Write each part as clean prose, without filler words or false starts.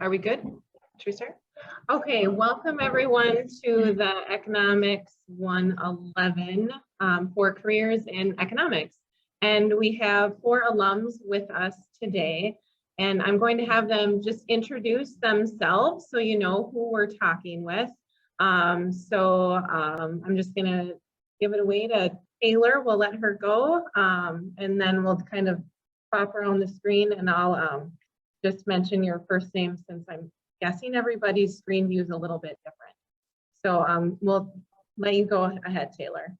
Are we good? Should we start? Okay, welcome everyone to the Economics 111 for careers in economics. And we have 4 alums with us today. And I'm going to have them just introduce themselves so you know who we're talking with. I'm just going to give it away to Taylor. We'll let her go. And then we'll kind of pop her on the screen and I'll just mention your first name since I'm guessing everybody's screen view is a little bit different. So we'll let you go ahead, Taylor.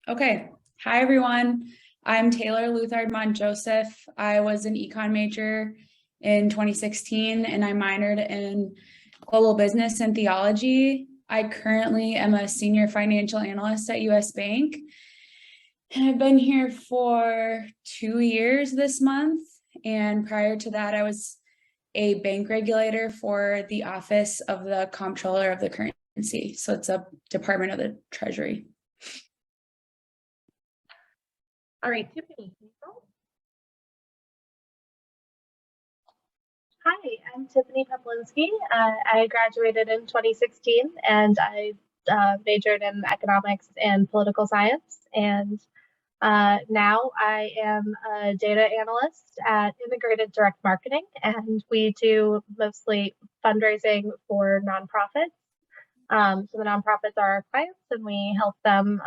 Okay. Hi, everyone. I'm Taylor Luthard Joseph. I was an econ major in 2016 and I minored in global business and theology. I currently am a senior financial analyst at US Bank. And I've been here for 2 years this month. And prior to that, I was a bank regulator for the Office of the Comptroller of the Currency. So it's a department of the Treasury. All right, Tiffany, can you go? Hi, I'm Tiffany Peplinski. I graduated in 2016 and I majored in economics and political science. And now I am a data analyst at Integrated Direct Marketing, and we do mostly fundraising for nonprofits. So the nonprofits are our clients and we help them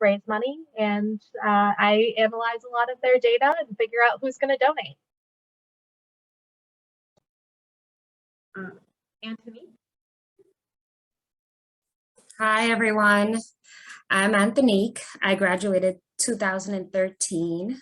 raise money, and I analyze a lot of their data and figure out who's going to donate. Anthony? Hi, everyone. I'm Anthonique. I graduated 2013.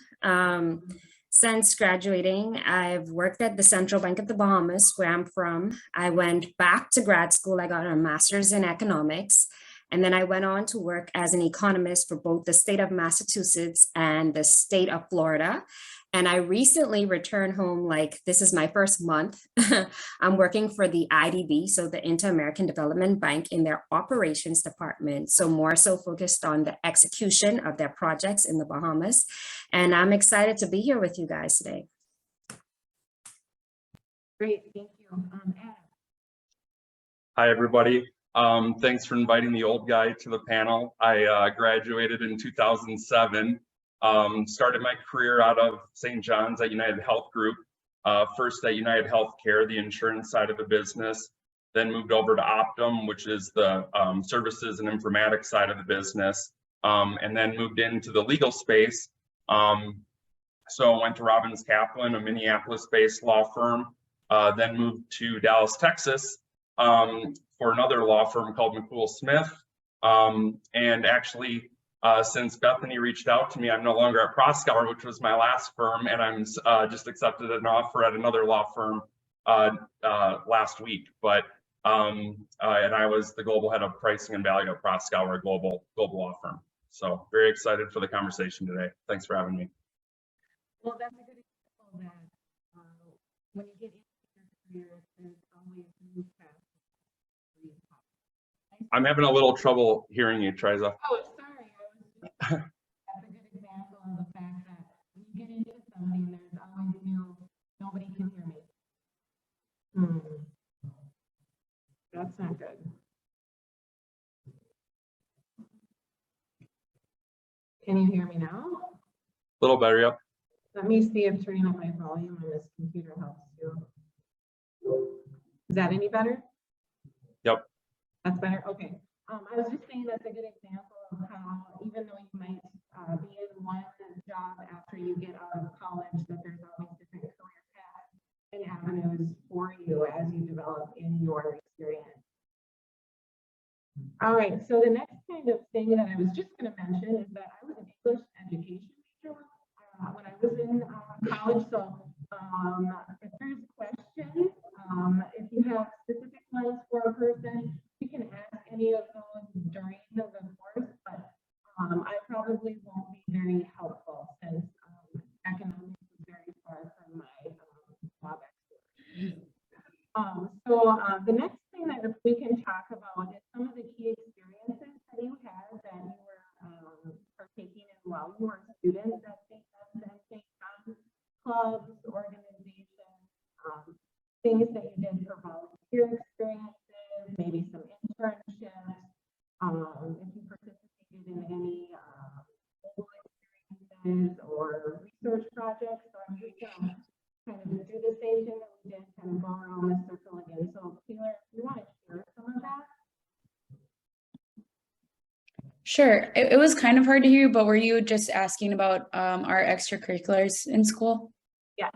Since graduating, I've worked at the Central Bank of the Bahamas, where I'm from. I went back to grad school. I got a master's in economics, and then I went on to work as an economist for both the state of Massachusetts and the state of Florida. And I recently returned home, like this is my first month. I'm working for the IDB, so the Inter-American Development Bank, in their operations department. So more so focused on the execution of their projects in the Bahamas. And I'm excited to be here with you guys today. Great, thank you. Adam. Hi, everybody. Thanks for inviting the old guy to the panel. I graduated in 2007. Started my career out of St. John's at United Health Group, first at United Healthcare, the insurance side of the business, then moved over to Optum, which is the services and informatics side of the business, and then moved into the legal space. So I went to Robbins Kaplan, a Minneapolis-based law firm, then moved to Dallas, Texas, for another law firm called McCool Smith, and actually, since Bethany reached out to me, I'm no longer at Proskauer, which was my last firm, and I'm just accepted an offer at another law firm last week. But and I was the global head of pricing and value at Proskauer, a global law firm. So very excited for the conversation today. Thanks for having me. Well, that's a good example that when you get into your career, there's always new paths. I'm having a little trouble hearing you, Triza. Oh, sorry. That's a good example of the fact that when you get into something, there's always new, nobody can hear me. That's not good. Can you hear me now? A little better, yep. Let me see if turning up my volume on this computer helps you. Is that any better? Yep. That's better? Okay. I was just saying that's a good example of how, even though you might be in one job after you get out of college, that there's always different career paths and avenues for you as you develop in your experience. All right, so the next kind of thing that I was just going to mention is that I was an English education major when I was in college. So if there's questions, if you have specific ones for a person, you can ask any of those during the course, but I probably won't be very helpful since economics is very far from my job experience. The next thing that we can talk about is some of the key experiences that you had that you were partaking in while you were students at St. John's, clubs, organizations, things that you did for volunteers. Sure. It was kind of hard to hear, but were you just asking about our extracurriculars in school? Yes.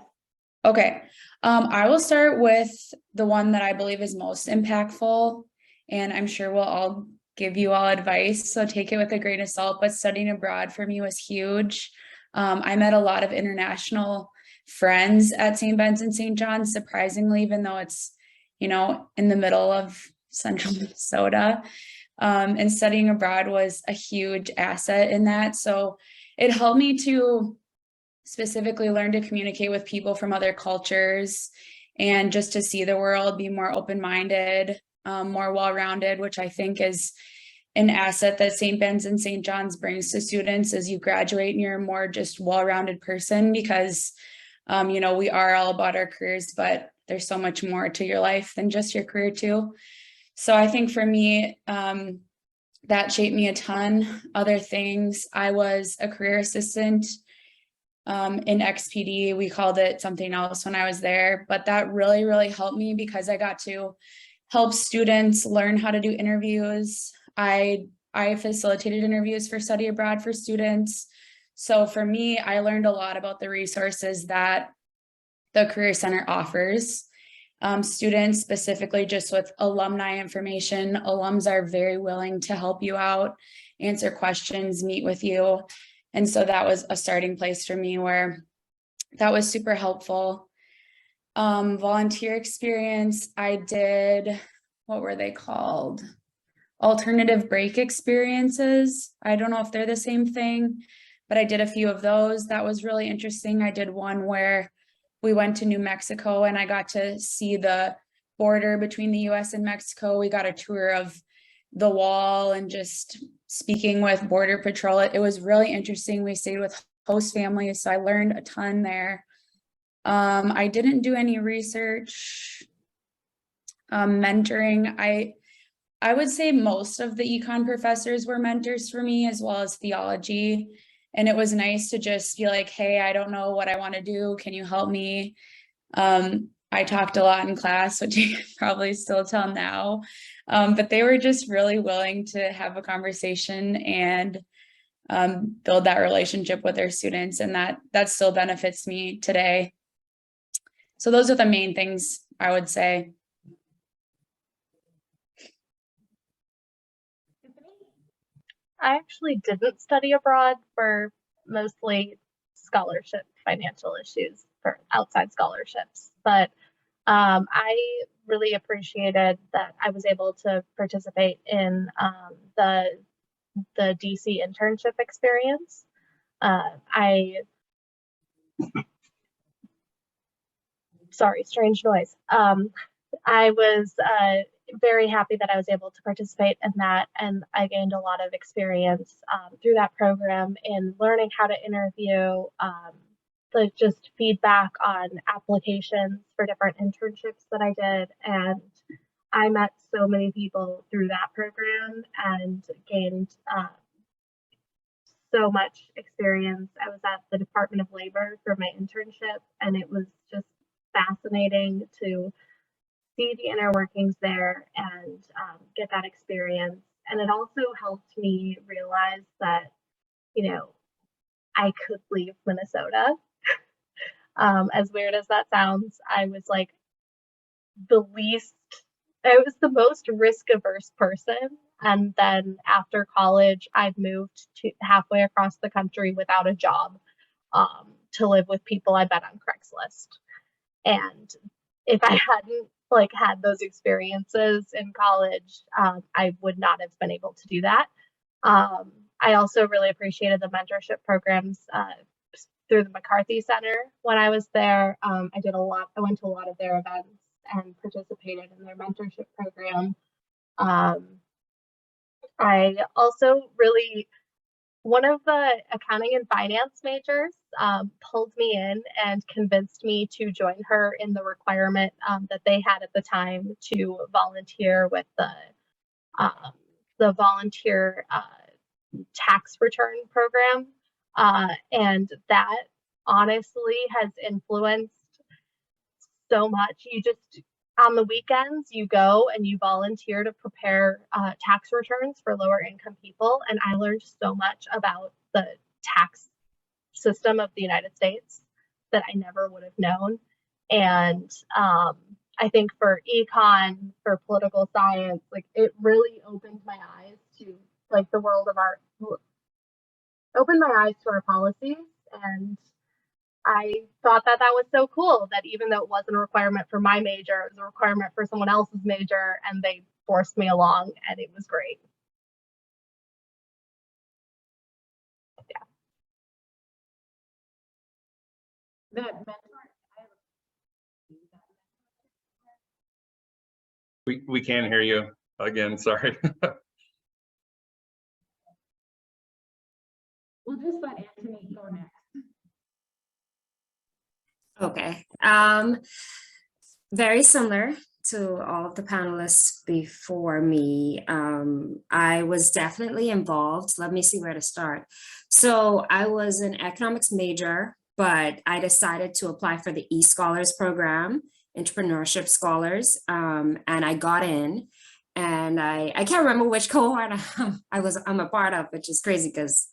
Okay. I will start with the one that I believe is most impactful, and I'm sure we'll all give you all advice, so take it with a grain of salt, but studying abroad for me was huge. I met a lot of international friends at St. Ben's and St. John's, surprisingly, even though it's, you know, in the middle of central Minnesota. And studying abroad was a huge asset in that. So it helped me to specifically learn to communicate with people from other cultures and just to see the world, be more open-minded, more well-rounded, which I think is an asset that St. Ben's and St. John's brings to students as you graduate and you're a more just well-rounded person because, you know, we are all about our careers, but there's so much more to your life than just your career too. So I think for me, that shaped me a ton. Other things, I was a career assistant in XPD. We called it something else when I was there, but that really, really helped me because I got to help students learn how to do interviews. I facilitated interviews for study abroad for students. So for me, I learned a lot about the resources that the Career Center offers. Students specifically just with alumni information, alums are very willing to help you out, answer questions, meet with you. And so that was a starting place for me where that was super helpful. Volunteer experience, I did, what were they called? Alternative break experiences. I don't know if they're the same thing, but I did a few of those. That was really interesting. I did one where we went to New Mexico and I got to see the border between the US and Mexico. We got a tour of the wall and just speaking with Border Patrol. It was really interesting. We stayed with host families, so I learned a ton there. I didn't do any research. Mentoring, I would say most of the econ professors were mentors for me, as well as theology. And it was nice to just be like, hey, I don't know what I want to do. Can you help me? I talked a lot in class, which you can probably still tell now. But they were just really willing to have a conversation and build that relationship with their students. And that still benefits me today. So those are the main things I would say. I actually didn't study abroad for mostly scholarship financial issues for outside scholarships, but I really appreciated that I was able to participate in the DC internship experience. Sorry, strange noise. I was very happy that I was able to participate in that, and I gained a lot of experience through that program in learning how to interview, like just feedback on applications for different internships that I did, and I met so many people through that program and gained so much experience. I was at the Department of Labor for my internship, and it was just fascinating to see the inner workings there and get that experience. And it also helped me realize that, you know, I could leave Minnesota. As weird as that sounds, I was like I was the most risk averse person. And then after college, I've moved to halfway across the country without a job to live with people I met on Craigslist. And if I hadn't like had those experiences in college, I would not have been able to do that. I also really appreciated the mentorship programs through the McCarthy Center when I was there. I went to a lot of their events and participated in their mentorship program. I also really, one of the accounting and finance majors pulled me in and convinced me to join her in the requirement that they had at the time to volunteer with the volunteer tax return program. And that honestly has influenced so much. on the weekends, you go and you volunteer to prepare tax returns for lower income people. And I learned so much about the tax system of the United States that I never would have known. And I think for econ, for political science, like it really opened my eyes to like the world of our, opened my eyes to our policies. And I thought that that was so cool that even though it wasn't a requirement for my major, it was a requirement for someone else's major, and they forced me along, and it was great. Yeah. That mentor, We can't hear you again, sorry. we'll just let Anthony go next. Okay. Very similar to all of the panelists before me. I was definitely involved. Let me see where to start. So I was an economics major, but I decided to apply for the eScholars program, Entrepreneurship Scholars, and I got in. And I can't remember which cohort I'm a part of, which is crazy because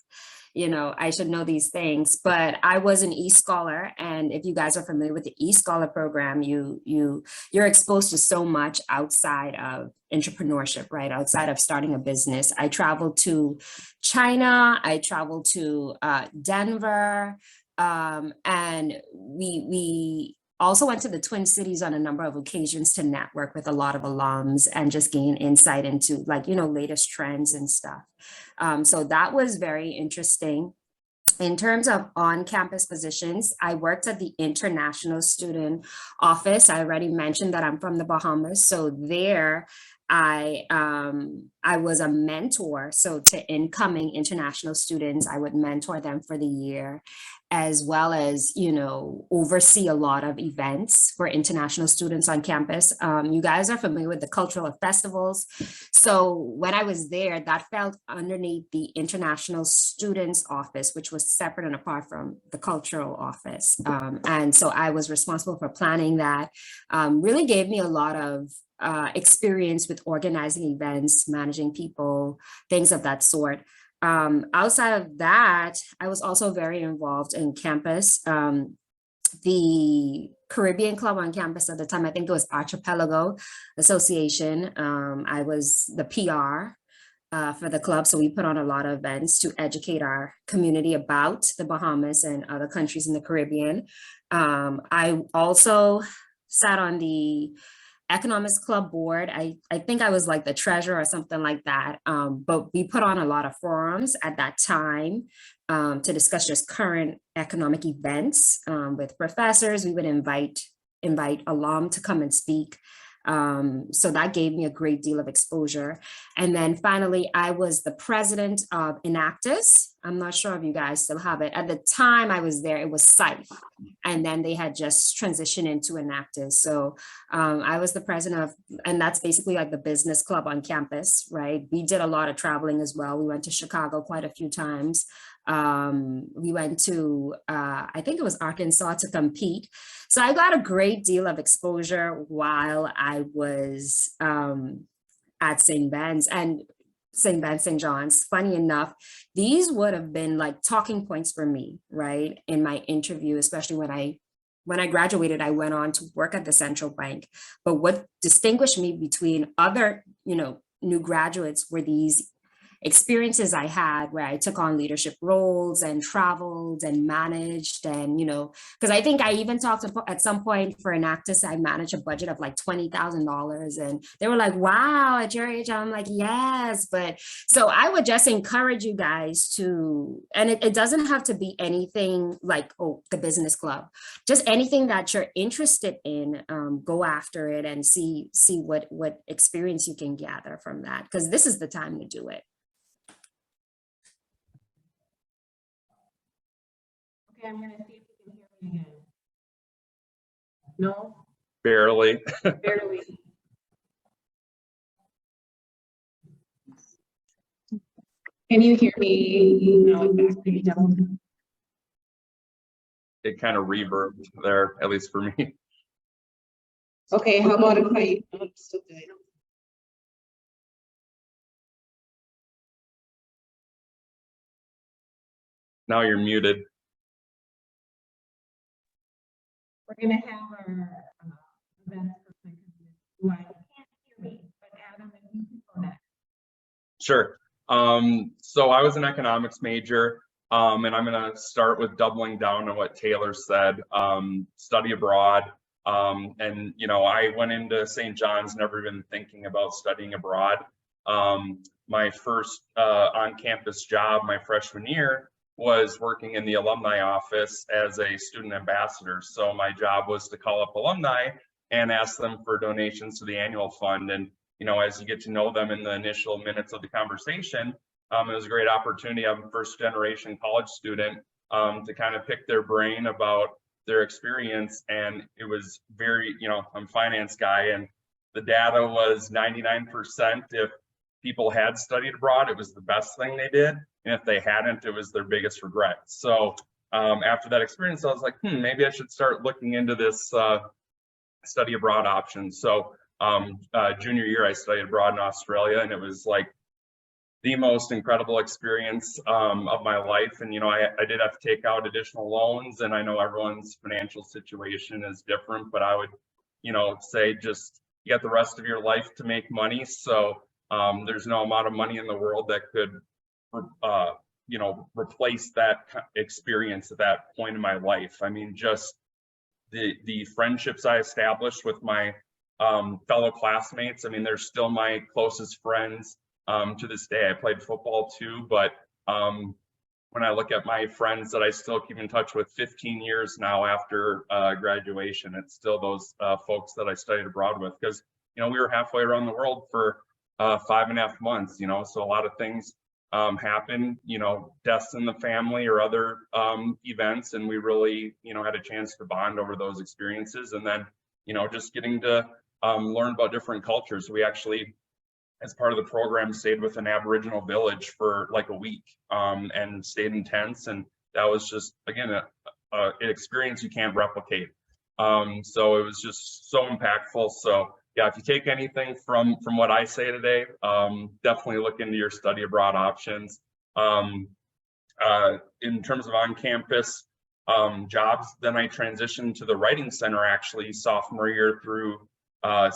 you know, I should know these things, but I was an eScholar. And if you guys are familiar with the eScholar program, you're exposed to so much outside of entrepreneurship, right? Outside of starting a business. I traveled to China, I traveled to Denver, and we also went to the Twin Cities on a number of occasions to network with a lot of alums and just gain insight into like, you know, latest trends and stuff. So that was very interesting. In terms of on-campus positions, I worked at the International Student Office. I already mentioned that I'm from the Bahamas. So there I was a mentor. So to incoming international students, I would mentor them for the year, as well as, you know, oversee a lot of events for international students on campus. You guys are familiar with the cultural festivals. So when I was there, that fell underneath the International Students Office, which was separate and apart from the cultural office. And so I was responsible for planning that. Really gave me a lot of experience with organizing events, managing people, things of that sort. Outside of that, I was also very involved in campus. The Caribbean Club on campus at the time, I think it was Archipelago Association. I was the PR for the club. So we put on a lot of events to educate our community about the Bahamas and other countries in the Caribbean. I also sat on the Economics Club board. I think I was like the treasurer or something like that. But we put on a lot of forums at that time to discuss just current economic events with professors. We would invite alum to come and speak. So that gave me a great deal of exposure. And then finally, I was the president of Enactus. I'm not sure if you guys still have it. At the time I was there, it was SIFE. And then they had just transitioned into Enactus. So I was the president of, and that's basically like the business club on campus, right? We did a lot of traveling as well. We went to Chicago quite a few times. We went to, I think it was Arkansas to compete. So I got a great deal of exposure while I was at St. Ben's and St. John's. Funny enough, these would have been like talking points for me, right? In my interview, especially when I graduated, I went on to work at the central bank. But what distinguished me between other, you know, new graduates were these experiences I had where I took on leadership roles and traveled and managed, and, you know, because I think I even talked at some point for Enactus, I managed a budget of like $20,000, and they were like, wow, at your age. I'm like, yes. But so I would just encourage you guys to, and it doesn't have to be anything like, oh, the business club, just anything that you're interested in, go after it and see what experience you can gather from that, because this is the time to do it. Okay, I'm gonna see if you can hear me again. No? Barely. Barely. Can you hear me now exactly? It kind of reverbed there, at least for me. Okay, how about if I, still doing it. Now you're muted. We're gonna have our events person who I can't hear me, but Adam, if you can go next. Sure. So I was an economics major, and I'm going to start with doubling down on what Taylor said, study abroad. And, you know, I went into St. John's, never even thinking about studying abroad. My first on-campus job my freshman year was working in the alumni office as a student ambassador. So my job was to call up alumni and ask them for donations to the annual fund. And you know, as you get to know them in the initial minutes of the conversation, it was a great opportunity. I'm a first generation college student to kind of pick their brain about their experience. And it was very, you know, I'm a finance guy, and the data was 99%. If people had studied abroad, it was the best thing they did. And if they hadn't, it was their biggest regret. So after that experience, I was like, maybe I should start looking into this study abroad option. So junior year, I studied abroad in Australia, and it was like the most incredible experience of my life. And, you know, I did have to take out additional loans, and I know everyone's financial situation is different, but I would, you know, say just you got the rest of your life to make money. So there's no amount of money in the world that could, you know, replace that experience at that point in my life. I mean, just the friendships I established with my fellow classmates. I mean, they're still my closest friends to this day. I played football too, but when I look at my friends that I still keep in touch with 15 years now after graduation, it's still those folks that I studied abroad with, because, you know, we were halfway around the world for 5.5 months, you know, so a lot of things happen, you know, deaths in the family or other events, and we really, you know, had a chance to bond over those experiences. And then, you know, just getting to learn about different cultures. We actually, as part of the program, stayed with an Aboriginal village for like a week and stayed in tents. And that was just, again, an experience you can't replicate. So it was just so impactful. So yeah, if you take anything from what I say today, definitely look into your study abroad options. In terms of on-campus jobs, then I transitioned to the writing center actually sophomore year through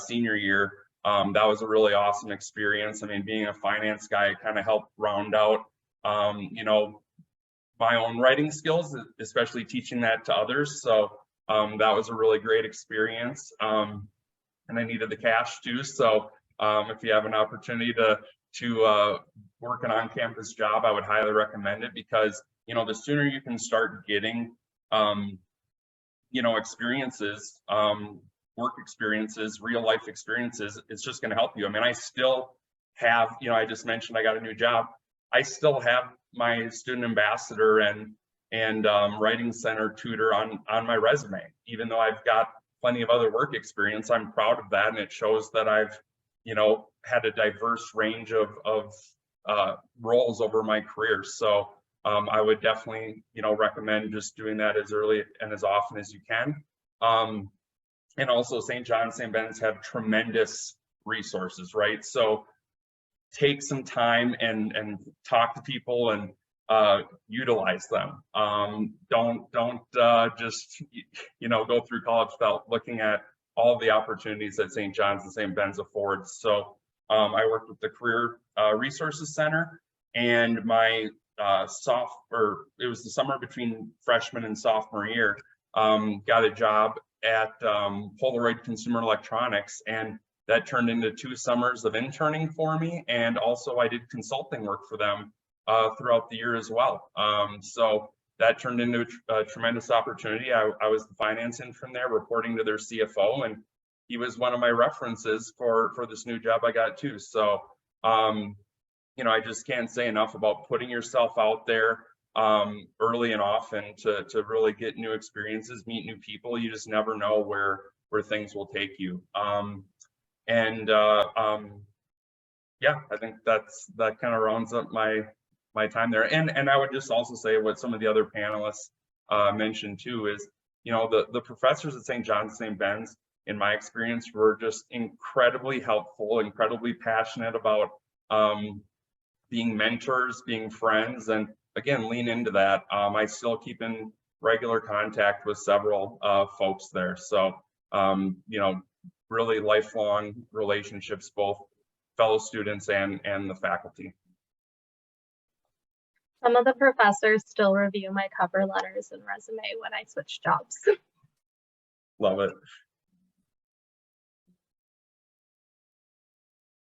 senior year. That was a really awesome experience. I mean, being a finance guy, it kind of helped round out, you know, my own writing skills, especially teaching that to others. So that was a really great experience. And I needed the cash too. So if you have an opportunity to work an on-campus job, I would highly recommend it, because, you know, the sooner you can start getting, you know, experiences, work experiences, real life experiences, it's just going to help you. I mean, I still have, you know, I just mentioned I got a new job. I still have my student ambassador and writing center tutor on my resume, even though I've got plenty of other work experience. I'm proud of that, and it shows that I've, you know, had a diverse range of roles over my career. So I would definitely, you know, recommend just doing that as early and as often as you can. And also St. John's, St. Ben's have tremendous resources, right? So take some time and talk to people and utilize them. Don't just, you know, go through college without looking at all the opportunities that St. John's and St. Ben's affords. So I worked with the Career Resources Center, and my it was the summer between freshman and sophomore year, got a job at Polaroid Consumer Electronics, and that turned into 2 summers of interning for me. And also I did consulting work for them throughout the year as well. So that turned into a tremendous opportunity. I was the finance intern there, reporting to their CFO, and he was one of my references for this new job I got too. So, you know, I just can't say enough about putting yourself out there early and often to really get new experiences, meet new people. You just never know where things will take you. Yeah, I think that kind of rounds up my time there. And I would just also say what some of the other panelists mentioned too is, you know, the professors at St. John's, St. Ben's, in my experience, were just incredibly helpful, incredibly passionate about being mentors, being friends, and again, lean into that. I still keep in regular contact with several folks there. So, you know, really lifelong relationships, both fellow students and the faculty. Some of the professors still review my cover letters and resume when I switch jobs. Love it.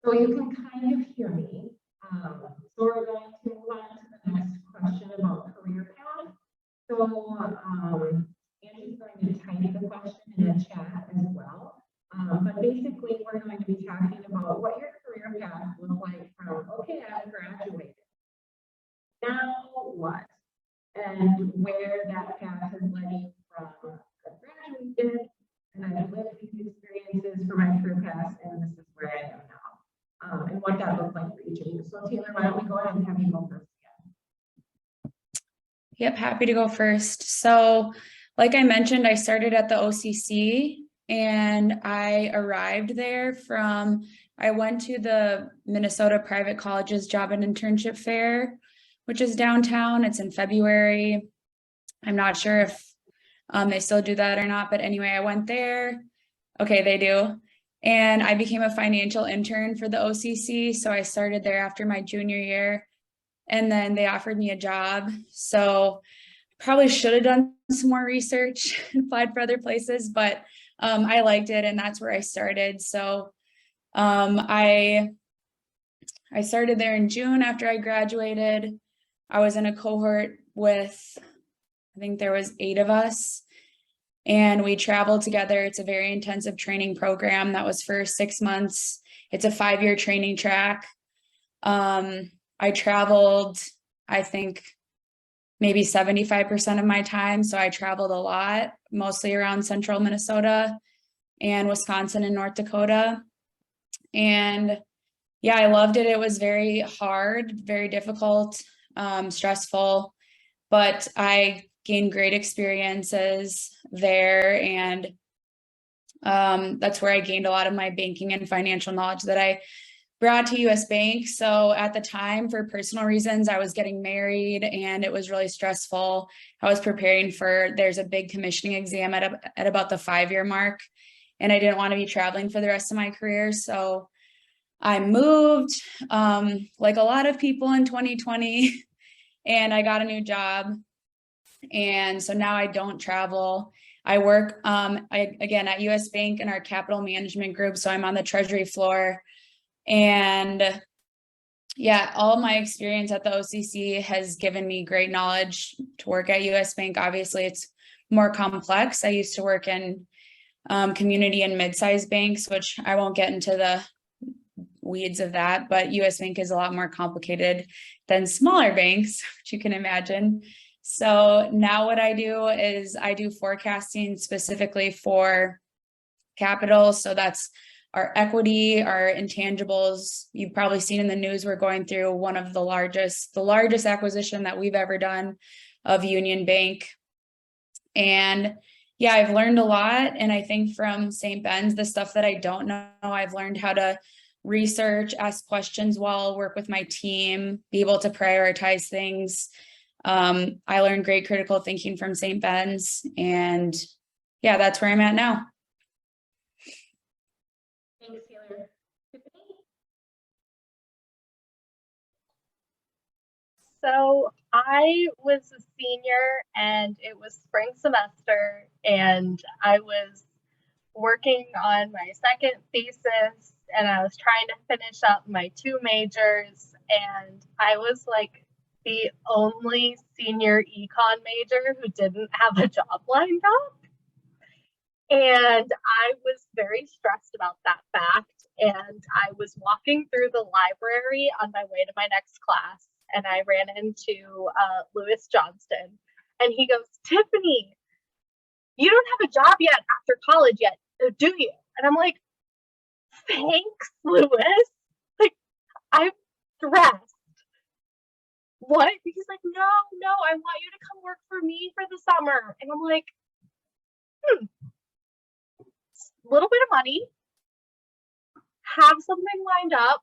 So you can kind of hear me. So we're going to move on to the next question about career path. So Angie's going to type the question in the chat as well. But basically, we're going to be talking about what your career path looks like from, okay, I've graduated. Now what? And where that path has led you from I've graduated and I've lived these experiences for my career path, and this is where I am now. And what that looks like for each of you. So Taylor, why don't we go ahead and have you go first again? Yep, happy to go first. So, like I mentioned, I started at the OCC and I arrived there I went to the Minnesota Private Colleges Job and Internship Fair, which is downtown. It's in February. I'm not sure if they still do that or not, but anyway, I went there. Okay, they do. And I became a financial intern for the OCC. So I started there after my junior year, and then they offered me a job. So probably should have done some more research, applied for other places, but I liked it, and that's where I started. So I started there in June after I graduated. I was in a cohort with, I think there was 8 of us, and we traveled together. It's a very intensive training program that was for 6 months. It's a 5-year training track. I traveled, I think, maybe 75% of my time. So I traveled a lot, mostly around central Minnesota and Wisconsin and North Dakota. And yeah, I loved it. It was very hard, very difficult, stressful, but I gained great experiences there. And that's where I gained a lot of my banking and financial knowledge that I brought to US Bank. So at the time, for personal reasons, I was getting married and it was really stressful. I was preparing there's a big commissioning exam at about the 5-year mark, and I didn't want to be traveling for the rest of my career. So I moved, like a lot of people in 2020, and I got a new job. And so now I don't travel. I work, again, at US Bank in our capital management group. So I'm on the treasury floor. And yeah, all my experience at the OCC has given me great knowledge to work at US Bank. Obviously, it's more complex. I used to work in community and mid-sized banks, which I won't get into the weeds of that, but US Bank is a lot more complicated than smaller banks, which you can imagine. So now what I do is I do forecasting specifically for capital. So that's our equity, our intangibles. You've probably seen in the news, we're going through one of the largest acquisition that we've ever done of Union Bank. And yeah, I've learned a lot. And I think from St. Ben's, the stuff that I don't know, I've learned how to research, ask questions well, work with my team, be able to prioritize things. I learned great critical thinking from St. Ben's, and yeah, that's where I'm at now. Thanks, Taylor. Tiffany? So I was a senior and it was spring semester, and I was working on my second thesis, and I was trying to finish up my 2 majors, and I was like the only senior econ major who didn't have a job lined up. And I was very stressed about that fact. And I was walking through the library on my way to my next class, and I ran into Lewis Johnston, and he goes, "Tiffany, you don't have a job yet after college yet, do you?" And I'm like, "Thanks, Lewis. Like, I'm stressed." What? He's like, no, I want you to come work for me for the summer. And I'm like, little bit of money, have something lined up.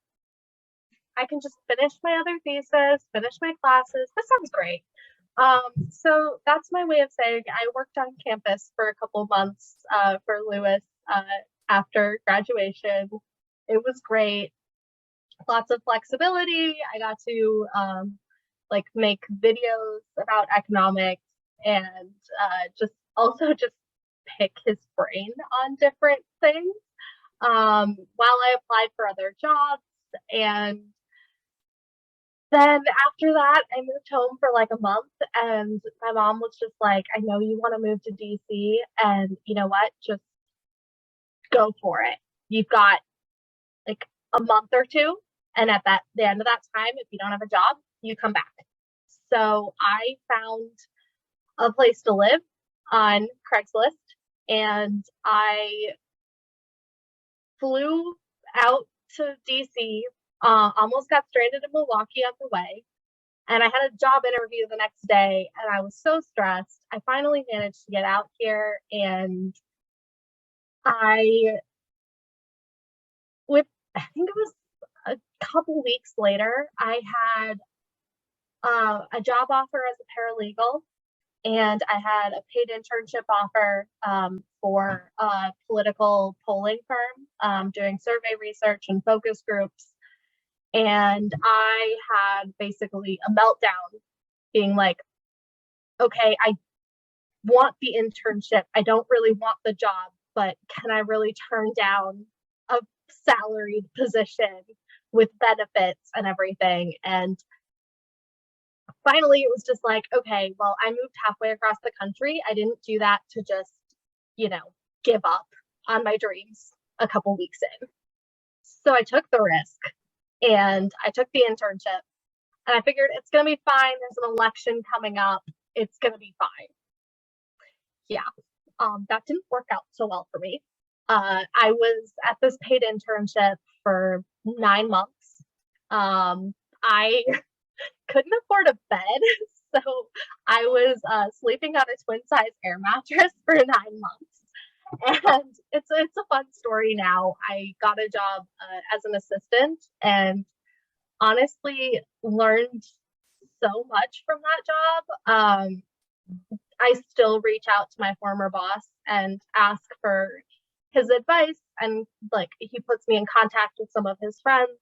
I can just finish my other thesis, finish my classes. This sounds great. So that's my way of saying I worked on campus for a couple months for Lewis after graduation. It was great. Lots of flexibility. I got to like make videos about economics and just pick his brain on different things while I applied for other jobs. And then after that, I moved home for like a month, and my mom was just like, I know you want to move to DC, and you know what? Just go for it. You've got like a month or two, and at the end of that time, if you don't have a job, you come back. So I found a place to live on Craigslist, and I flew out to DC, almost got stranded in Milwaukee on the way, and I had a job interview the next day, and I was so stressed. I finally managed to get out here, and I think it was a couple weeks later, I had a job offer as a paralegal, and I had a paid internship offer for a political polling firm, doing survey research and focus groups. And I had basically a meltdown, being like, okay, I want the internship. I don't really want the job, but can I really turn down a salaried position with benefits and everything? And finally, it was just like, okay, well, I moved halfway across the country. I didn't do that to just, give up on my dreams a couple weeks in. So I took the risk and I took the internship, and I figured it's going to be fine. There's an election coming up. It's going to be fine. Yeah, that didn't work out so well for me. I was at this paid internship for 9 months. I couldn't afford a bed, so I was sleeping on a twin size air mattress for 9 months. And it's a fun story now. I got a job as an assistant, and honestly learned so much from that job. I still reach out to my former boss and ask for his advice, and like he puts me in contact with some of his friends.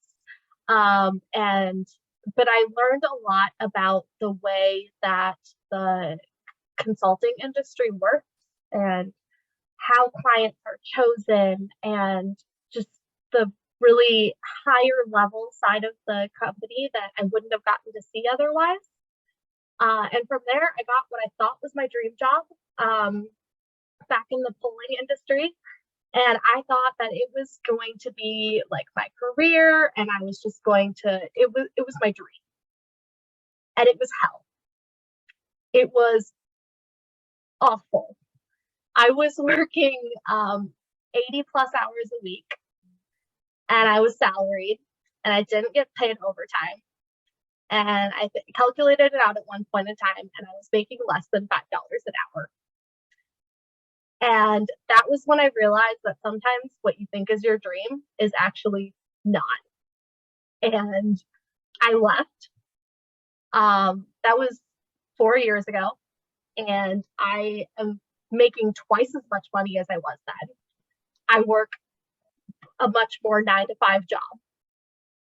But I learned a lot about the way that the consulting industry works and how clients are chosen, and just the really higher level side of the company that I wouldn't have gotten to see otherwise. And from there, I got what I thought was my dream job back in the polling industry. And I thought that it was going to be like my career, and I was just going to, it was my dream. And it was hell. It was awful. I was working 80 plus hours a week, and I was salaried, and I didn't get paid overtime. And I calculated it out at one point in time, and I was making less than $5 an hour. And that was when I realized that sometimes what you think is your dream is actually not. And I left. That was 4 years ago, and I am making twice as much money as I was then. I work a much more 9-to-5 job.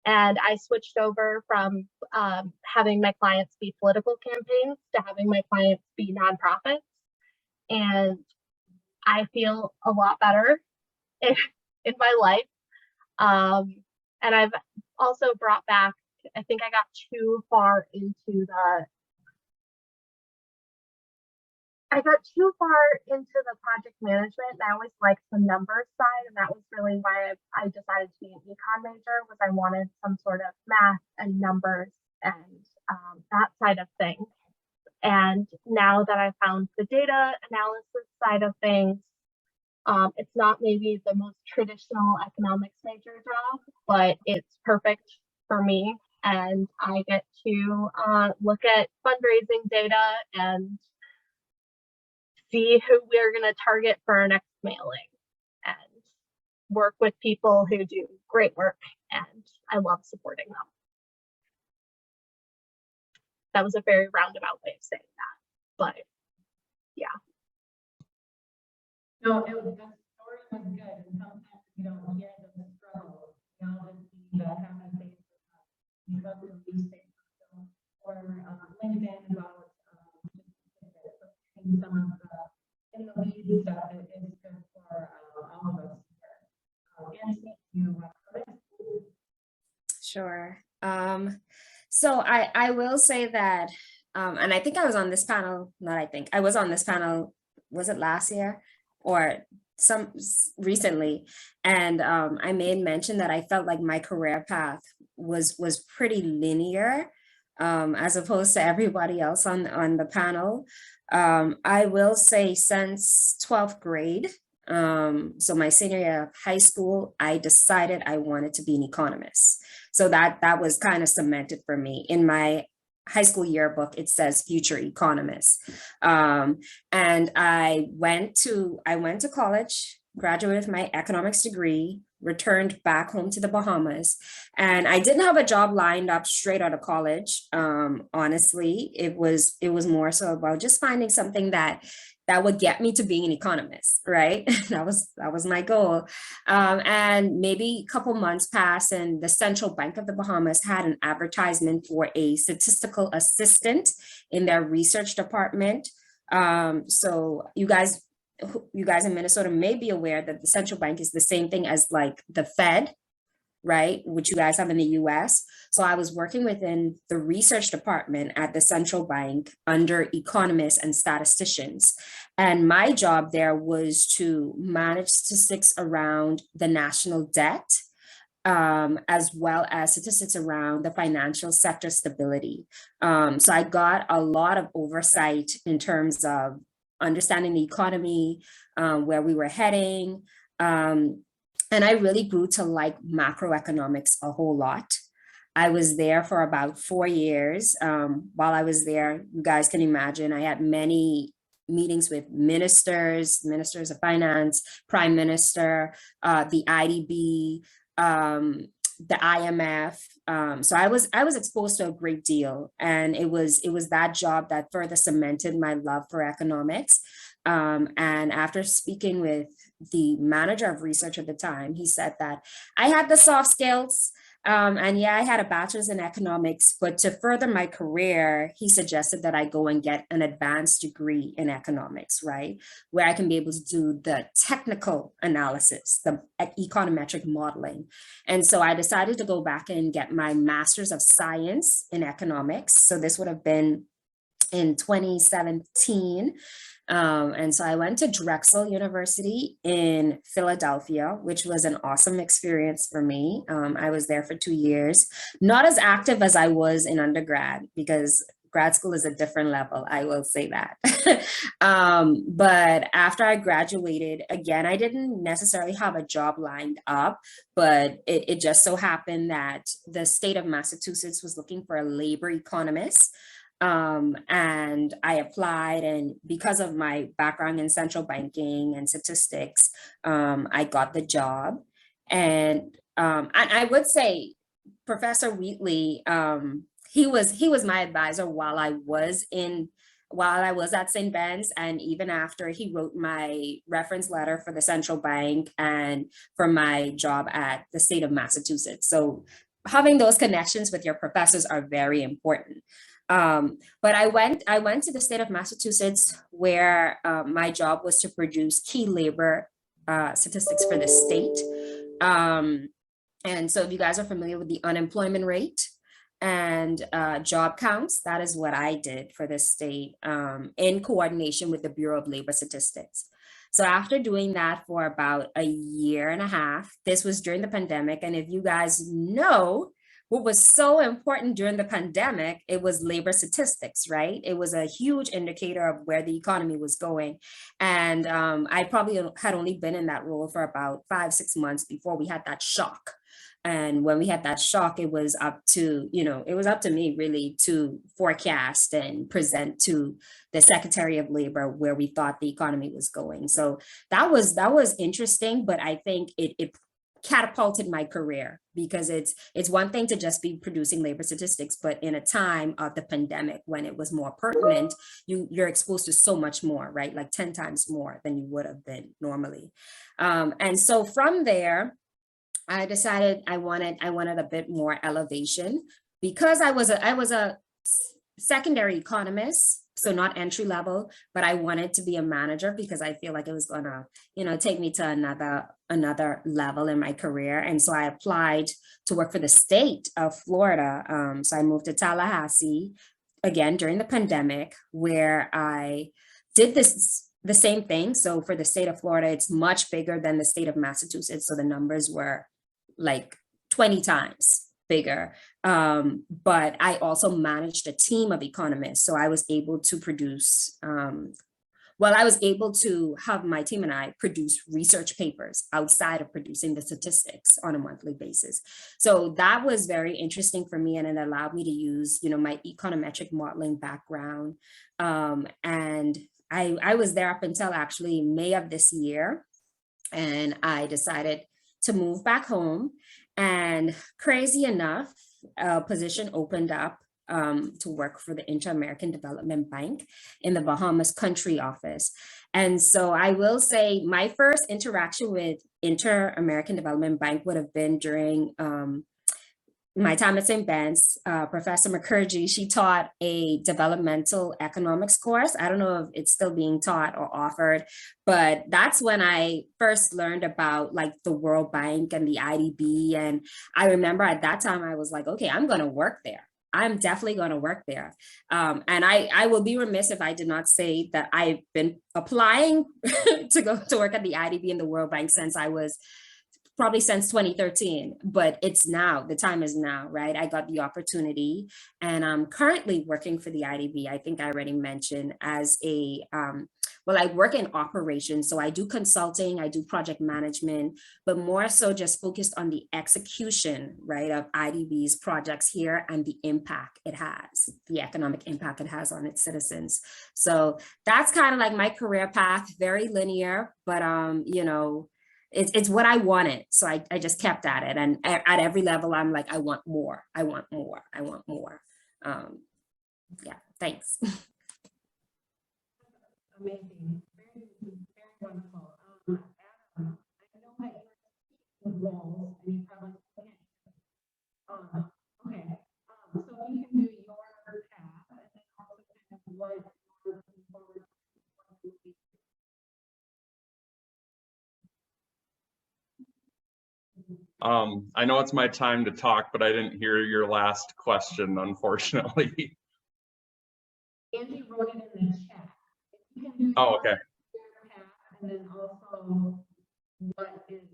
And I switched over from having my clients be political campaigns to having my clients be nonprofits. And I feel a lot better in my life. And I've also brought back, I think I got too far into the project management, and I always liked the numbers side, and that was really why I decided to be an econ major, was I wanted some sort of math and numbers and that side of things. And now that I found the data analysis side of things, it's not maybe the most traditional economics major job, but it's perfect for me. And I get to look at fundraising data and see who we're going to target for our next mailing. And work with people who do great work, and I love supporting them. That was a very roundabout way of saying that, but yeah. No, the story was good, and sometimes you don't hear the struggle. You know, just see the happy face. You go to research or LinkedIn about some of the in the weeds stuff is good for all of us here. And you. Sure. So I will say that, and I think I was on this panel, not I think, I was on this panel, was it last year or recently? And I made mention that I felt like my career path was pretty linear, as opposed to everybody else on the panel. I will say since 12th grade, so my senior year of high school, I decided I wanted to be an economist. So that was kind of cemented for me. In my high school yearbook, it says future economist. And I went to college, graduated with my economics degree, returned back home to the Bahamas. And I didn't have a job lined up straight out of college. Honestly, it was more so about just finding something that would get me to being an economist, right? that was my goal. And maybe a couple months passed and the Central Bank of the Bahamas had an advertisement for a statistical assistant in their research department. So you guys in Minnesota may be aware that the central bank is the same thing as like the Fed, right? Which you guys have in the US. So I was working within the research department at the central bank under economists and statisticians. And my job there was to manage statistics around the national debt, as well as statistics around the financial sector stability. So I got a lot of oversight in terms of understanding the economy, where we were heading. And I really grew to like macroeconomics a whole lot. I was there for about 4 years. While I was there, you guys can imagine, I had many meetings with ministers of finance, prime minister, the IDB, the IMF. So I was exposed to a great deal, and it was that job that further cemented my love for economics. And after speaking with the manager of research at the time, he said that I had the soft skills. And yeah, I had a bachelor's in economics, but to further my career, he suggested that I go and get an advanced degree in economics, right? Where I can be able to do the technical analysis, the econometric modeling. And so I decided to go back and get my master's of science in economics. So this would have been in 2017. And so I went to Drexel University in Philadelphia, which was an awesome experience for me. I was there for 2 years, not as active as I was in undergrad, because grad school is a different level, I will say that. But after I graduated, again, I didn't necessarily have a job lined up, but it just so happened that the state of Massachusetts was looking for a labor economist. And I applied, and because of my background in central banking and statistics, I got the job. And I would say Professor Wheatley, he was my advisor while I was at St. Ben's, and even after. He wrote my reference letter for the central bank and for my job at the state of Massachusetts. So having those connections with your professors are very important. But I went to the state of Massachusetts, where my job was to produce key labor statistics for the state. And so if you guys are familiar with the unemployment rate and job counts, that is what I did for the state, in coordination with the Bureau of Labor Statistics. So after doing that for about 1.5 years, this was during the pandemic. And if you guys know, what was so important during the pandemic, it was labor statistics, right? It was a huge indicator of where the economy was going. And I probably had only been in that role for about 5-6 months before we had that shock. And when we had that shock, it was up to, it was up to me really to forecast and present to the Secretary of Labor where we thought the economy was going. So that was interesting, but I think it catapulted my career, because it's one thing to just be producing labor statistics, but in a time of the pandemic when it was more pertinent, you're exposed to so much more, right? Like 10 times more than you would have been normally. And so from there, I decided I wanted a bit more elevation, because I was a secondary economist, so not entry level, but I wanted to be a manager because I feel like it was gonna, take me to another level in my career. And so I applied to work for the state of Florida. So I moved to Tallahassee again during the pandemic, where I did the same thing. So for the state of Florida, it's much bigger than the state of Massachusetts. So the numbers were like 20 times bigger. But I also managed a team of economists. So I was able to produce, I was able to have my team and I produce research papers outside of producing the statistics on a monthly basis. So that was very interesting for me, and it allowed me to use, my econometric modeling background. And I was there up until actually May of this year, and I decided to move back home. And crazy enough, a position opened up to work for the Inter-American Development Bank in the Bahamas country office. And so I will say my first interaction with Inter-American Development Bank would have been during my time at St. Ben's. Professor Mukherjee, she taught a developmental economics course. I don't know if it's still being taught or offered, but that's when I first learned about like the World Bank and the IDB. And I remember at that time, I was like, okay, I'm going to work there. I'm definitely going to work there. And I will be remiss if I did not say that I've been applying to go to work at the IDB and the World Bank since 2013, but it's now, the time is now, right? I got the opportunity, and I'm currently working for the IDB. I think I already mentioned as I work in operations. So I do consulting, I do project management, but more so just focused on the execution, right, of IDB's projects here and the impact it has, the economic impact it has on its citizens. So that's kind of like my career path, very linear, but it's what I wanted. So I just kept at it. And at every level, I'm like, I want more, I want more, I want more. Yeah, thanks. Amazing. Very wonderful. Adam, I know that you're roles and you probably can't. Okay. So you can do your path and then also kind of what you're looking forward to. I know it's my time to talk, but I didn't hear your last question, unfortunately. Angie wrote it in the chat. If you can do Oh, okay. your path and then also what is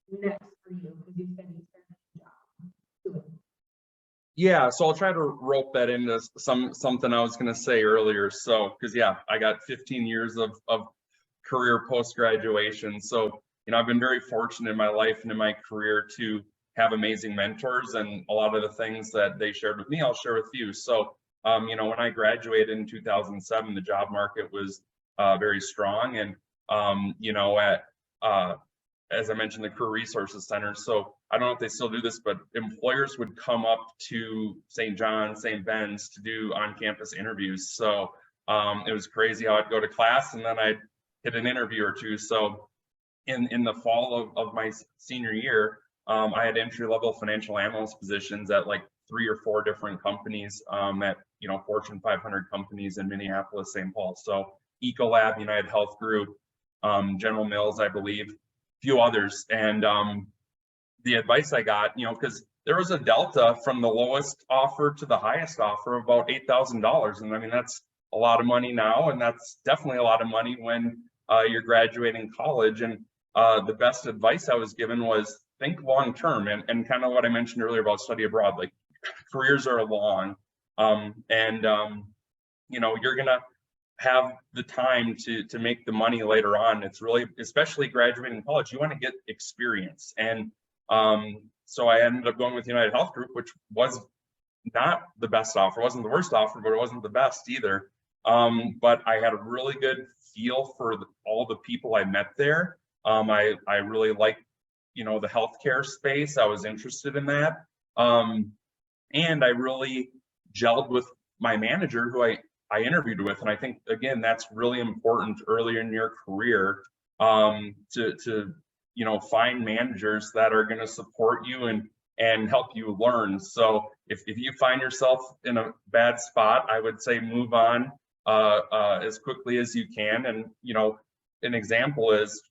next for you, because you said you started a job. Yeah, so I'll try to rope that into something I was going to say earlier. So, because yeah, I got 15 years of career post-graduation. So, I've been very fortunate in my life and in my career to have amazing mentors, and a lot of the things that they shared with me, I'll share with you. So, when I graduated in 2007, the job market was very strong, and as I mentioned, the Career Resources Center. So I don't know if they still do this, but employers would come up to St. John's, St. Ben's to do on-campus interviews. So it was crazy how I'd go to class and then I'd hit an interview or two. So in the fall of my senior year, I had entry-level financial analyst positions at like 3 or 4 different companies at Fortune 500 companies in Minneapolis, St. Paul. So Ecolab, United Health Group, General Mills, I believe, few others. And the advice I got, because there was a delta from the lowest offer to the highest offer of about $8,000. And I mean, that's a lot of money now. And that's definitely a lot of money when you're graduating college. And the best advice I was given was think long-term, and kind of what I mentioned earlier about study abroad, like careers are long, you're gonna have the time to make the money later on. It's really, especially graduating college, you want to get experience. And so I ended up going with United Health Group, which was not the best offer, wasn't the worst offer, but it wasn't the best either. But I had a really good feel for all the people I met there. I really liked, you know, the healthcare space. I was interested in that. And I really gelled with my manager who I interviewed with. And I think, again, that's really important earlier in your career, to you know, find managers that are going to support you and help you learn. So if you find yourself in a bad spot, I would say move on as quickly as you can. And, you know, an example is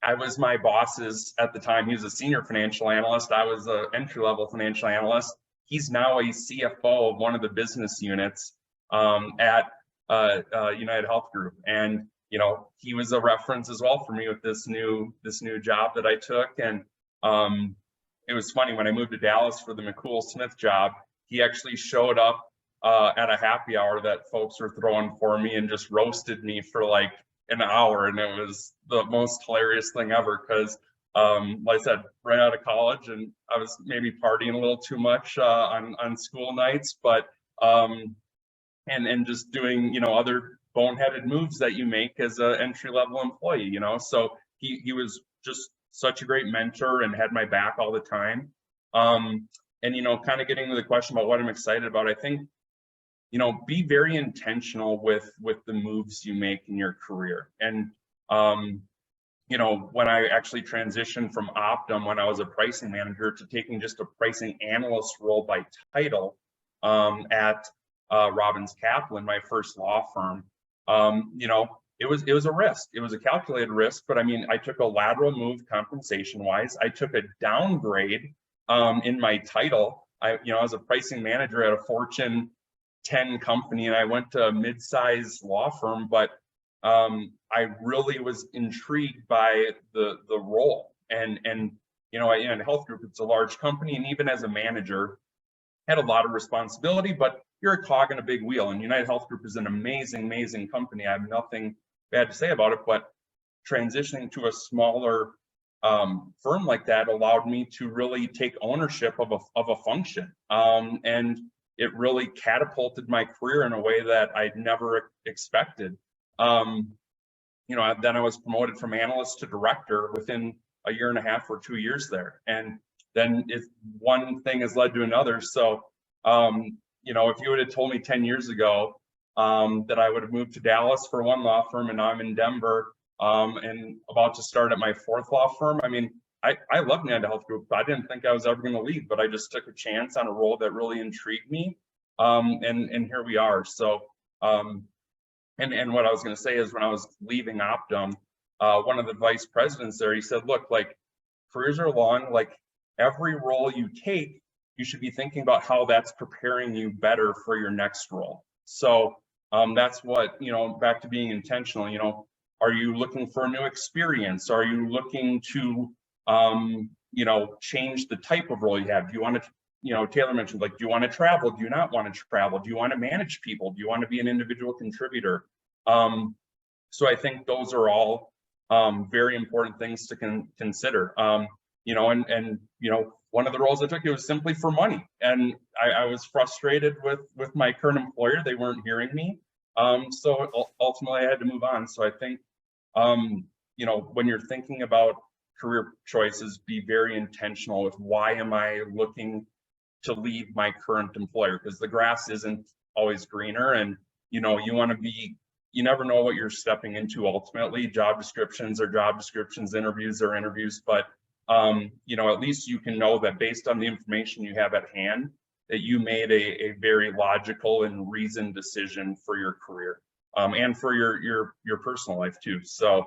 I was my boss's at the time. He was a senior financial analyst. I was an entry-level financial analyst. He's now a CFO of one of the business units at United Health Group. And, you know, he was a reference as well for me with this new job that I took. And it was funny, when I moved to Dallas for the McCool Smith job, he actually showed up at a happy hour that folks were throwing for me and just roasted me for like an hour. And it was the most hilarious thing ever, because like I said, right out of college, and I was maybe partying a little too much on school nights, but and just doing, you know, other boneheaded moves that you make as an entry-level employee, you know. So he was just such a great mentor and had my back all the time. And, you know, kind of getting to the question about what I'm excited about, I think, you know, be very intentional with the moves you make in your career. And, you know, when I actually transitioned from Optum, when I was a pricing manager, to taking just a pricing analyst role by title at Robbins Kaplan, my first law firm, you know, it was a risk. It was a calculated risk, but I mean, I took a lateral move compensation wise. I took a downgrade in my title. You know, I was a pricing manager at a Fortune 10 company, and I went to a mid-sized law firm, but I really was intrigued by the role. And you know, in a health group, it's a large company, and even as a manager, had a lot of responsibility, but you're a cog in a big wheel. And United Health Group is an amazing company. I have nothing bad to say about it, but transitioning to a smaller firm like that allowed me to really take ownership of a function. And it really catapulted my career in a way that I'd never expected. You know, then I was promoted from analyst to director within a year and a half or 2 years there. And then one thing has led to another. So, you know, if you would have told me 10 years ago that I would have moved to Dallas for one law firm, and now I'm in Denver and about to start at my fourth law firm. I mean, I love United Health Group. I didn't think I was ever going to leave, but I just took a chance on a role that really intrigued me. And here we are. So, and what I was going to say is, when I was leaving Optum, one of the vice presidents there, he said, look, like, careers are long, like every role you take, you should be thinking about how that's preparing you better for your next role. So that's what, you know, back to being intentional, you know, are you looking for a new experience? Are you looking to, you know, change the type of role you have? Do you want to, you know, Taylor mentioned, like, do you want to travel? Do you not want to travel? Do you want to manage people? Do you want to be an individual contributor? So I think those are all very important things to consider. You know, and you know, one of the roles I took, it was simply for money, and I was frustrated with my current employer. They weren't hearing me, so ultimately I had to move on. So I think, you know, when you're thinking about career choices, be very intentional with, why am I looking to leave my current employer? Because the grass isn't always greener, and you know, you want to be, you never know what you're stepping into ultimately. Job descriptions are job descriptions, interviews are interviews, but you know, at least you can know that based on the information you have at hand, that you made a very logical and reasoned decision for your career, and for your personal life too. So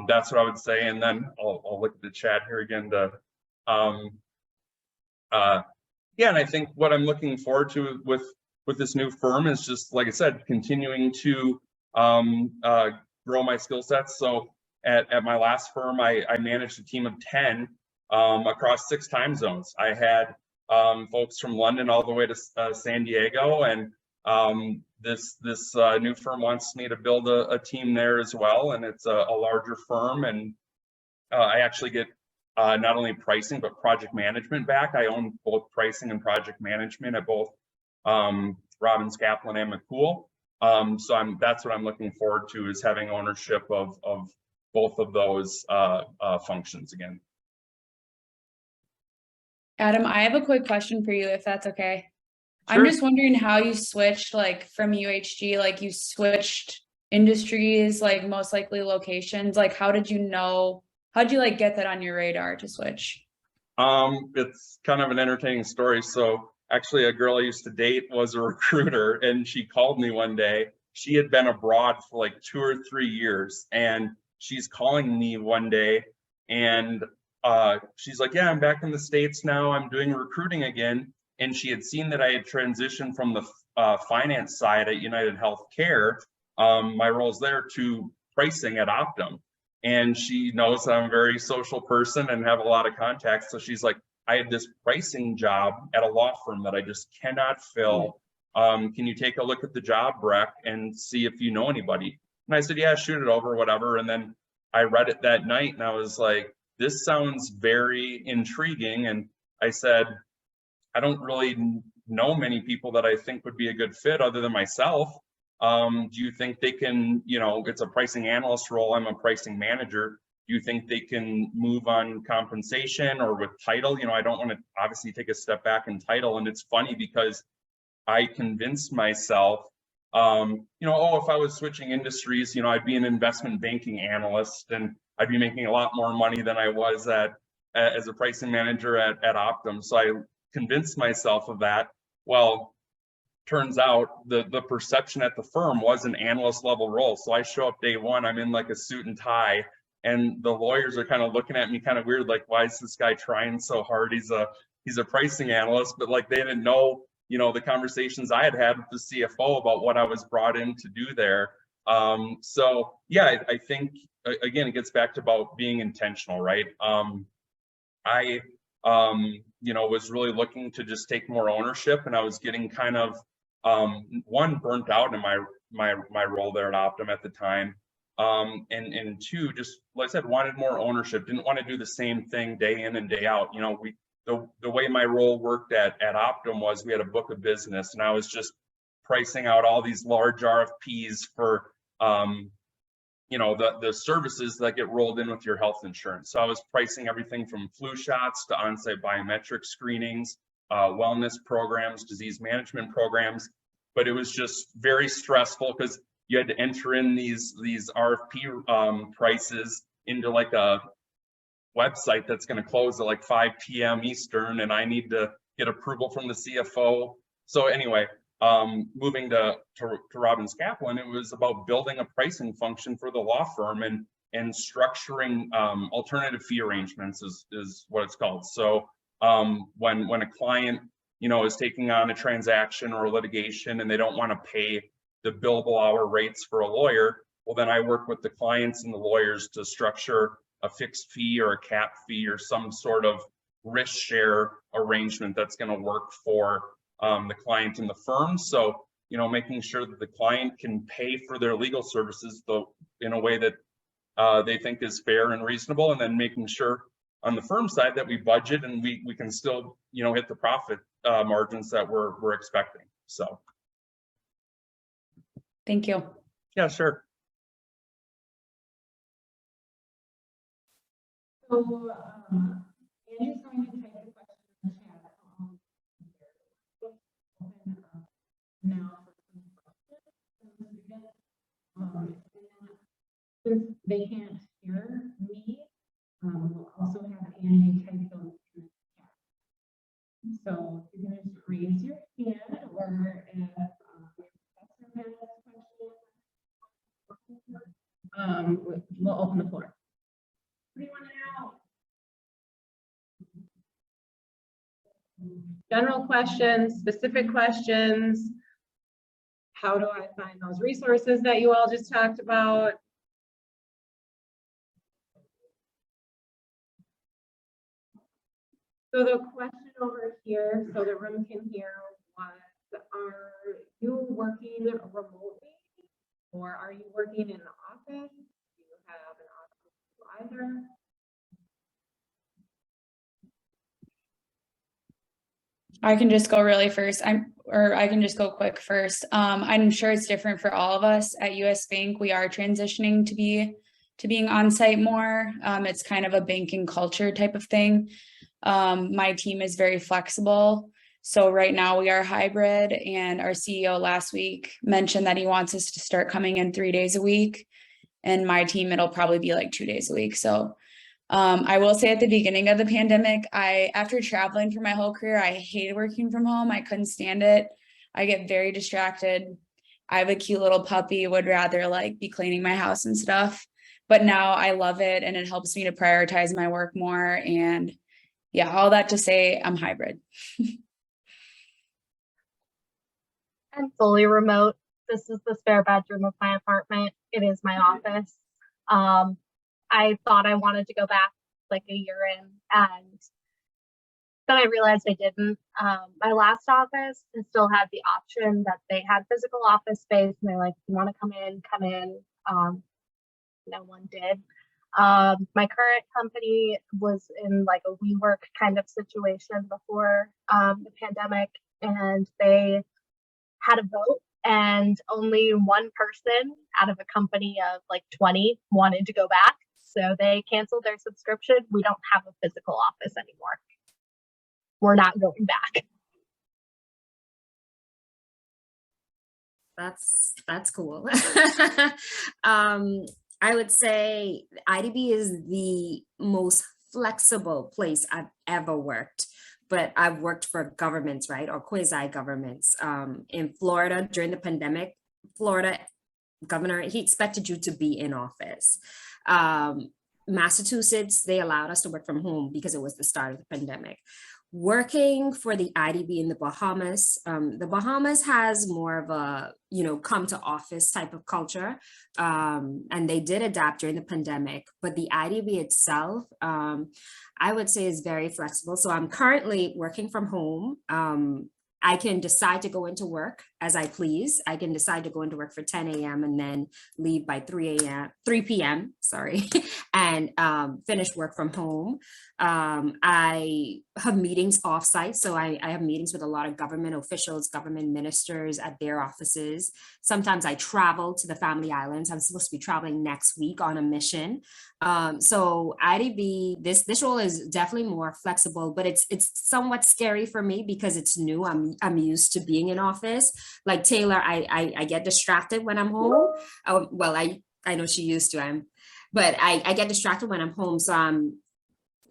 that's what I would say. And then I'll look at the chat here again to yeah, and I think what I'm looking forward to with this new firm is just, like I said, continuing to grow my skill sets. So at my last firm, I managed a team of 10 across 6 time zones. I had folks from London all the way to San Diego, and this new firm wants me to build a team there as well. And it's a larger firm, and I actually get not only pricing, but project management back. I own both pricing and project management at both Robbins Kaplan and McCool. So that's what I'm looking forward to, is having ownership of both of those functions again. Adam, I have a quick question for you, if that's okay. Sure. I'm just wondering how you switched, like, from UHG, like you switched industries, like most likely locations. Like, how'd you like get that on your radar to switch? It's kind of an entertaining story. So actually, a girl I used to date was a recruiter, and she called me one day. She had been abroad for like 2 or 3 years, and she's calling me one day, and she's like, yeah, I'm back in the States now. I'm doing recruiting again. And she had seen that I had transitioned from the finance side at United Healthcare, my roles there, to pricing at Optum. And she knows I'm a very social person and have a lot of contacts. So she's like, I had this pricing job at a law firm that I just cannot fill. Can you take a look at the job rec and see if you know anybody? And I said, yeah, shoot it over, whatever. And then I read it that night and I was like, this sounds very intriguing. And I said, I don't really know many people that I think would be a good fit other than myself. Do you think they can, it's a pricing analyst role, I'm a pricing manager. Do you think they can move on compensation or with title? I don't want to obviously take a step back in title. And it's funny because I convinced myself, if I was switching industries, I'd be an investment banking analyst and I'd be making a lot more money than I was as a pricing manager at Optum. So I convinced myself of that. Well, turns out the perception at the firm was an analyst level role. So I show up day one, I'm in like a suit and tie, and the lawyers are kind of looking at me kind of weird, like, why is this guy trying so hard? He's a pricing analyst, but like they didn't know, the conversations I had with the CFO about what I was brought in to do there. So yeah, I think again, it gets back to about being intentional, right? I was really looking to just take more ownership, and I was getting kind of one, burnt out in my role there at Optum at the time, and two, just like I said, wanted more ownership. Didn't want to do the same thing day in and day out. The way my role worked at Optum was we had a book of business, and I was just pricing out all these large RFPs for the services that get rolled in with your health insurance. So I was pricing everything from flu shots to on-site biometric screenings, wellness programs, disease management programs. But it was just very stressful because you had to enter in these RFP prices into like a website that's going to close at like 5 p.m. Eastern, and I need to get approval from the CFO. So anyway, moving to Robbins Kaplan, it was about building a pricing function for the law firm and structuring alternative fee arrangements is what it's called. So when a client is taking on a transaction or a litigation and they don't want to pay the billable hour rates for a lawyer, well then I work with the clients and the lawyers to structure a fixed fee or a cap fee or some sort of risk share arrangement that's going to work for the client and the firm. So, making sure that the client can pay for their legal services in a way that they think is fair and reasonable, and then making sure on the firm side that we budget and we can still, hit the profit margins that we're expecting. So. Thank you. Yeah, sure. So, Andy's going to type the question in the chat. Now, since they can't hear me, we'll also have Andy type those in the chat. So you can just raise your hand, or if your professor has a question, we'll open the floor. What do you want to know? General questions, specific questions. How do I find those resources that you all just talked about? So the question over here, so the room can hear, was, are you working remotely or are you working in the office? Do you have an office either? I can just go really first. I can just go quick first. I'm sure it's different for all of us at US Bank. We are transitioning to being on site more. It's kind of a banking culture type of thing. My team is very flexible. So right now we are hybrid, and our CEO last week mentioned that he wants us to start coming in 3 days a week. And my team, it'll probably be like 2 days a week. So I will say at the beginning of the pandemic, after traveling for my whole career, I hated working from home. I couldn't stand it. I get very distracted. I have a cute little puppy, would rather like be cleaning my house and stuff. But now I love it, and it helps me to prioritize my work more. And yeah, all that to say, I'm hybrid. I'm fully remote. This is the spare bedroom of my apartment. It is my office. I thought I wanted to go back like a year in, and then I realized I didn't. My last office still had the option that they had physical office space, and they're like, if you want to come in, come in. No one did. My current company was in like a WeWork kind of situation before the pandemic, and they had a vote, and only one person out of a company of like 20 wanted to go back. So they canceled their subscription. We don't have a physical office anymore. We're not going back. That's cool. I would say IDB is the most flexible place I've ever worked, but I've worked for governments, right, or quasi-governments. In Florida during the pandemic, Florida governor, he expected you to be in office. Massachusetts, they allowed us to work from home because it was the start of the pandemic. Working for the IDB in the Bahamas has more of a, come to office type of culture. And they did adapt during the pandemic, but the IDB itself, I would say is very flexible. So I'm currently working from home. I can decide to go into work as I please. I can decide to go into work for 10 a.m. and then leave by 3 p.m., sorry, and finish work from home. I have meetings offsite. So I have meetings with a lot of government officials, government ministers at their offices. Sometimes I travel to the Family Islands. I'm supposed to be traveling next week on a mission. So IDB, this role is definitely more flexible, but it's somewhat scary for me because it's new. I'm used to being in office. Like Taylor, I get distracted when I'm home. Well, I know she used to, but I get distracted when I'm home. So I'm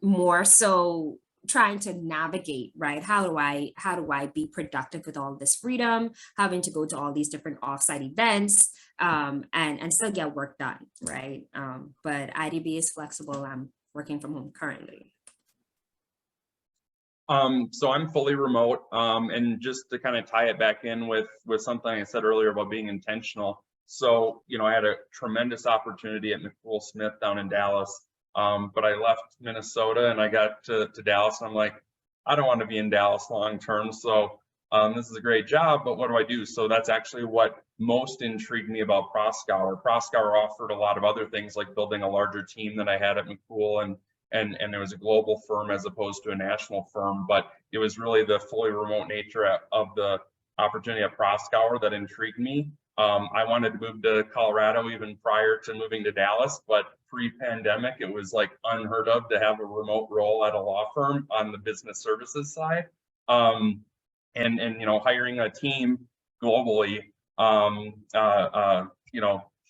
more so trying to navigate, right? How do I be productive with all this freedom, having to go to all these different offsite events, and still get work done, right? But IDB is flexible. I'm working from home currently. So I'm fully remote, and just to kind of tie it back in with something I said earlier about being intentional. So, I had a tremendous opportunity at McCool-Smith down in Dallas, but I left Minnesota and I got to Dallas, and I'm like, I don't want to be in Dallas long term. So this is a great job, but what do I do? So that's actually what most intrigued me about Proskauer. Proskauer offered a lot of other things, like building a larger team than I had at McCool, and it was a global firm as opposed to a national firm, but it was really the fully remote nature of the opportunity at Proskauer that intrigued me. I wanted to move to Colorado even prior to moving to Dallas, but pre-pandemic, it was like unheard of to have a remote role at a law firm on the business services side. And hiring a team globally,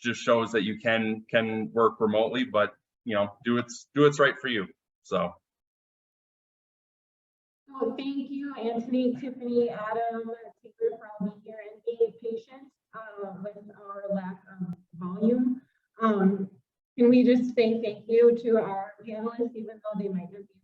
just shows that you can work remotely, but do what's right for you. So. Oh, thank you, Anthony, Tiffany, Adam, Taylor, for all being here, and being patient with our lack of volume. Can we just say thank you to our panelists, even though they might not be